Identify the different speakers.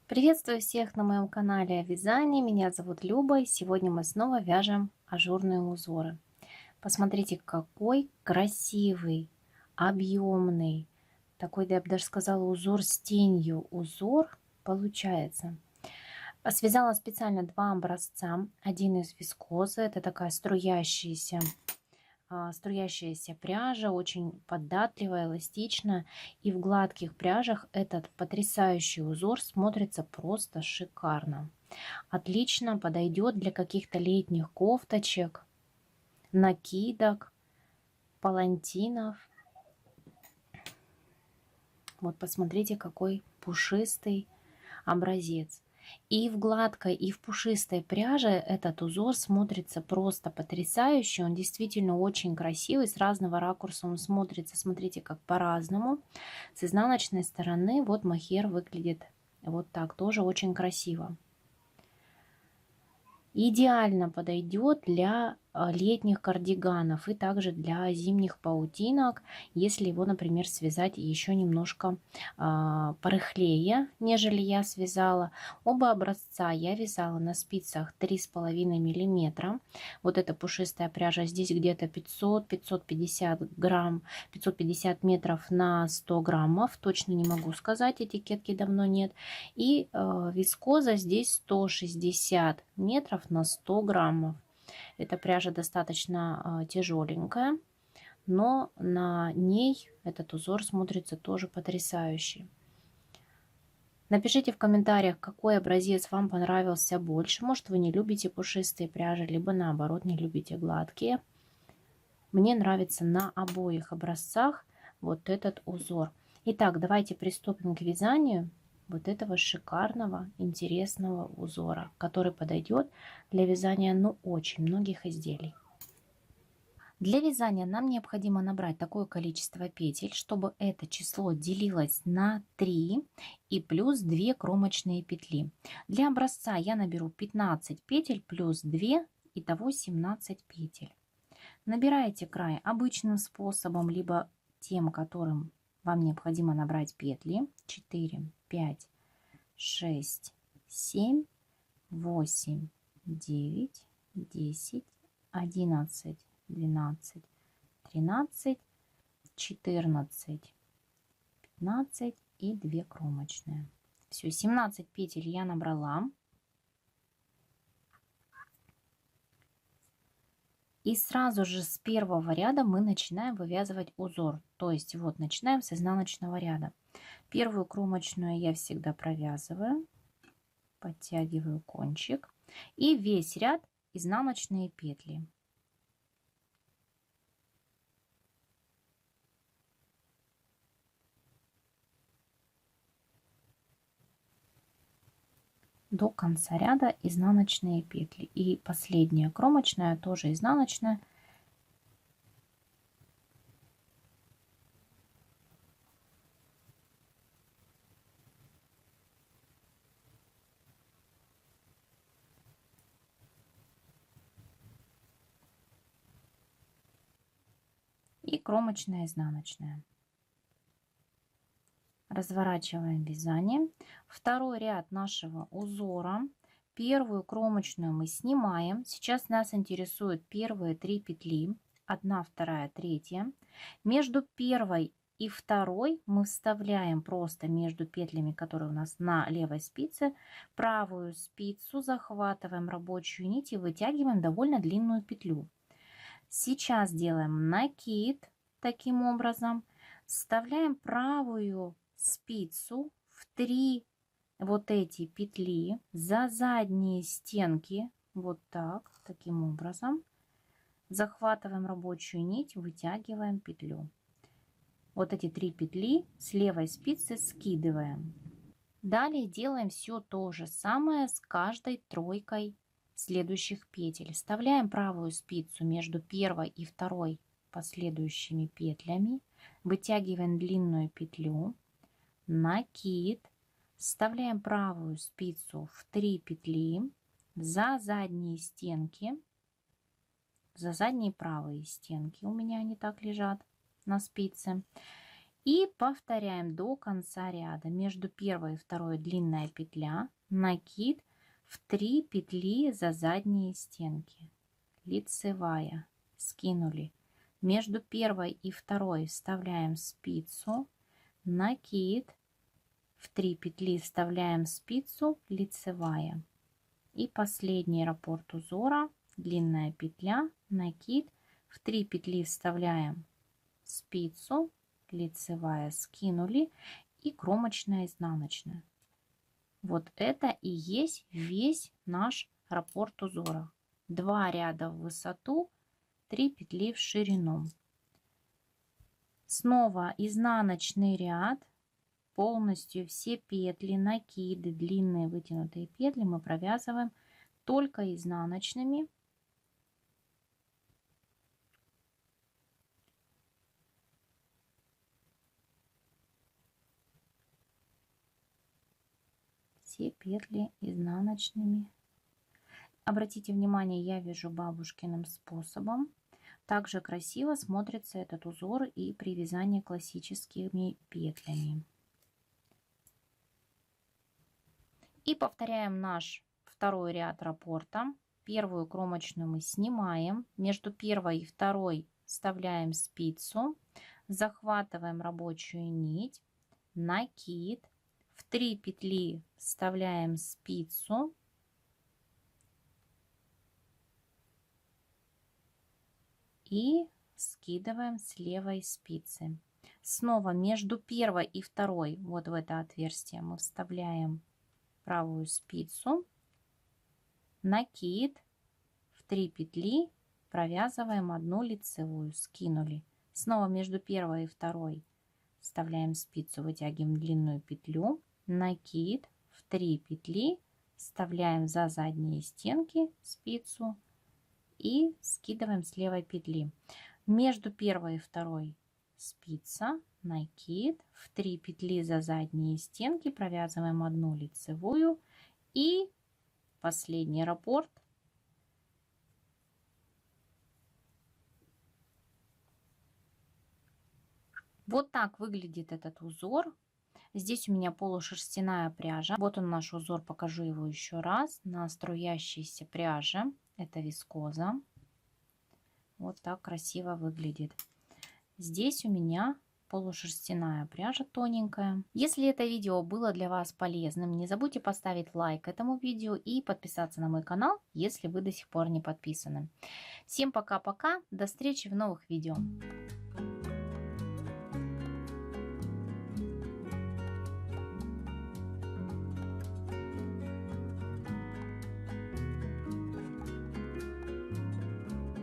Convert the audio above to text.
Speaker 1: Приветствую всех на моем канале о вязании. Меня зовут Люба, и сегодня мы снова вяжем ажурные узоры. Посмотрите, какой красивый, объемный, такой, да я бы даже сказала, узор с тенью узор получается. Связала специально два образца. Один из вискозы, это такая струящаяся пряжа, очень податливая, эластичная. И в гладких пряжах этот потрясающий узор смотрится просто шикарно. Отлично подойдет для каких-то летних кофточек, накидок, палантинов. Вот посмотрите, какой пушистый образец. И в гладкой, и в пушистой пряже этот узор смотрится просто потрясающе. Он действительно очень красивый, с разного ракурса он смотрится, смотрите, как по-разному. С изнаночной стороны вот мохер выглядит вот так, тоже очень красиво. Идеально подойдет для летних кардиганов и также для зимних паутинок, если его, например, связать еще немножко порыхлее, нежели я связала. Оба образца я вязала на спицах 3,5 миллиметра. Вот эта пушистая пряжа здесь где-то 500-550 грамм, 550 метров на 100 граммов. Точно не могу сказать, этикетки давно нет. И вискоза здесь 160 метров на 100 граммов. Эта пряжа достаточно тяжеленькая, но на ней этот узор смотрится тоже потрясающе. Напишите в комментариях, какой образец вам понравился больше. Может, вы не любите пушистые пряжи, либо наоборот не любите гладкие. Мне нравится на обоих образцах вот этот узор. Итак, давайте приступим к вязанию вот этого шикарного, интересного узора, который подойдет для вязания, ну, очень многих изделий. Для вязания нам необходимо набрать такое количество петель, чтобы это число делилось на 3 и плюс 2 кромочные петли. Для образца я наберу 15 петель плюс 2, итого 17 петель. Набираете край обычным способом, либо тем, которым вам необходимо набрать петли. 4, 5, 6, 7, 8, 9, 10, 11, 12, 13, 14, 15 и 2 кромочные. Все, 17 петель я набрала. И сразу же с первого ряда мы начинаем вывязывать узор. То есть вот начинаем с изнаночного ряда. Первую кромочную я всегда провязываю, подтягиваю кончик. И весь ряд изнаночные петли. До конца ряда изнаночные петли. И последняя кромочная тоже изнаночная. И кромочная изнаночная. Разворачиваем вязание. Второй ряд нашего узора. Первую кромочную мы снимаем. Сейчас нас интересуют первые 3 петли. 1, 2, 3. Между первой и второй мы вставляем просто между петлями, которые у нас на левой спице, правую спицу, захватываем рабочую нить и вытягиваем довольно длинную петлю. Сейчас делаем накид таким образом. Вставляем правую спицу в 3 вот эти петли за задние стенки. Вот так, таким образом. Захватываем рабочую нить, вытягиваем петлю. Вот эти 3 петли с левой спицы скидываем. Далее делаем все то же самое с каждой тройкой следующих петель. Вставляем правую спицу между первой и второй последующими петлями, вытягиваем длинную петлю, накид, вставляем правую спицу в 3 петли за задние стенки, за задние правые стенки, у меня они так лежат на спице, И повторяем до конца ряда. Между первой и второй длинная петля, накид в 3 петли за задние стенки, лицевая, скинули. Между первой и второй вставляем спицу, накид, в 3 петли вставляем спицу, лицевая. И последний раппорт узора, длинная петля, накид, в 3 петли вставляем спицу, лицевая, скинули и кромочная, изнаночная. Вот это и есть весь наш раппорт узора. 2 ряда в высоту, 3 петли в ширину. Снова изнаночный ряд, полностью все петли, накиды, длинные вытянутые петли мы провязываем только изнаночными. Все петли изнаночными. Обратите внимание, я вяжу бабушкиным способом. Также красиво смотрится этот узор и при вязании классическими петлями. И повторяем наш второй ряд раппорта. Первую кромочную мы снимаем. Между первой и второй вставляем спицу. Захватываем рабочую нить. Накид. В 3 петли вставляем спицу. И скидываем с левой спицы. Снова между первой и второй, вот в это отверстие, мы вставляем правую спицу, накид, в 3 петли провязываем 1 лицевую, скинули. Снова между первой и второй вставляем спицу, вытягиваем длинную петлю, накид, в 3 петли вставляем за задние стенки спицу и скидываем с левой петли. Между первой и второй спица, накид, в 3 петли за задние стенки провязываем 1 лицевую и последний раппорт. Вот так выглядит этот узор. Здесь у меня полушерстяная пряжа. Вот он наш узор, покажу его еще раз. На струящейся пряже. Это вискоза. Вот так красиво выглядит. Здесь у меня полушерстяная пряжа тоненькая. Если это видео было для вас полезным, не забудьте поставить лайк этому видео и подписаться на мой канал, если вы до сих пор не подписаны. Всем пока-пока, до встречи в новых видео.